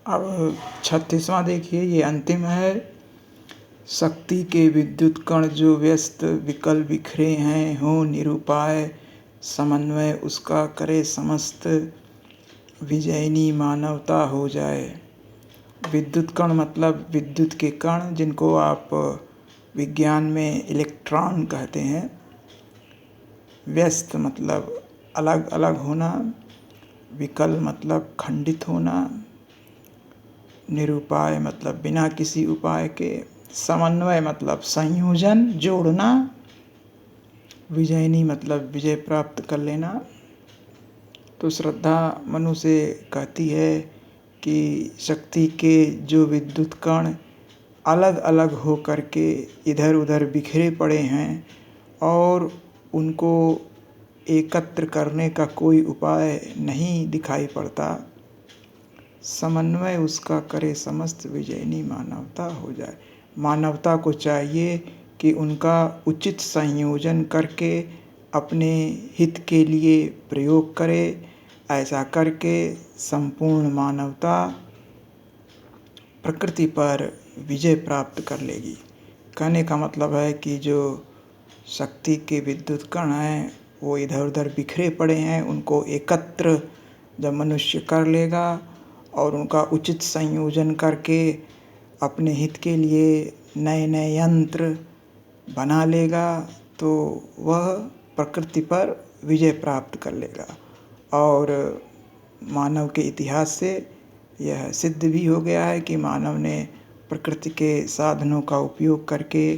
अब 36वां देखिए, ये अंतिम है। शक्ति के विद्युत कण जो व्यस्त विकल बिखरे हैं, हो निरुपाय समन्वय उसका करे समस्त विजयनी मानवता हो जाए। विद्युत कण मतलब विद्युत के कण, जिनको आप विज्ञान में इलेक्ट्रॉन कहते हैं। व्यस्त मतलब अलग अलग होना, विकल मतलब खंडित होना, निरुपाय मतलब बिना किसी उपाय के, समन्वय मतलब संयोजन, जोड़ना, विजयनी मतलब विजय प्राप्त कर लेना। तो श्रद्धा मनु से कहती है कि शक्ति के जो विद्युत कण अलग अलग हो कर के इधर उधर बिखरे पड़े हैं और उनको एकत्र करने का कोई उपाय नहीं दिखाई पड़ता, समन्वय उसका करे समस्त विजयनी मानवता हो जाए। मानवता को चाहिए कि उनका उचित संयोजन करके अपने हित के लिए प्रयोग करे। ऐसा करके संपूर्ण मानवता प्रकृति पर विजय प्राप्त कर लेगी। कहने का मतलब है कि जो शक्ति के विद्युत कण हैं वो इधर उधर बिखरे पड़े हैं, उनको एकत्र जब मनुष्य कर लेगा और उनका उचित संयोजन करके अपने हित के लिए नए नए यंत्र बना लेगा, तो वह प्रकृति पर विजय प्राप्त कर लेगा। और मानव के इतिहास से यह सिद्ध भी हो गया है कि मानव ने प्रकृति के साधनों का उपयोग करके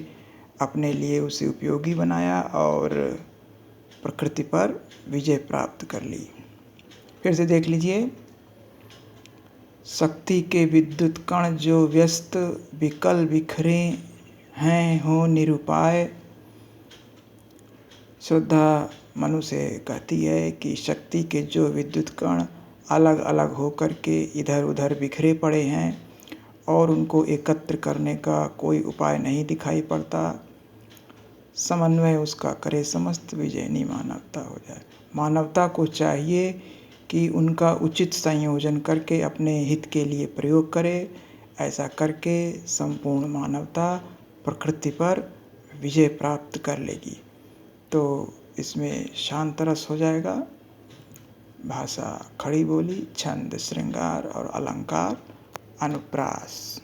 अपने लिए उसे उपयोगी बनाया और प्रकृति पर विजय प्राप्त कर ली। फिर से देख लीजिए, शक्ति के विद्युत कण जो व्यस्त विकल बिखरे हैं, हो निरुपाय। श्रद्धा मनु से कहती है कि शक्ति के जो विद्युत कण अलग अलग होकर के इधर उधर बिखरे पड़े हैं और उनको एकत्र करने का कोई उपाय नहीं दिखाई पड़ता, समन्वय उसका करे समस्त विजयनी मानवता हो जाए। मानवता को चाहिए कि उनका उचित संयोजन करके अपने हित के लिए प्रयोग करे। ऐसा करके संपूर्ण मानवता प्रकृति पर विजय प्राप्त कर लेगी। तो इसमें शांत रस हो जाएगा। भाषा खड़ी बोली, छंद श्रृंगार और अलंकार अनुप्रास।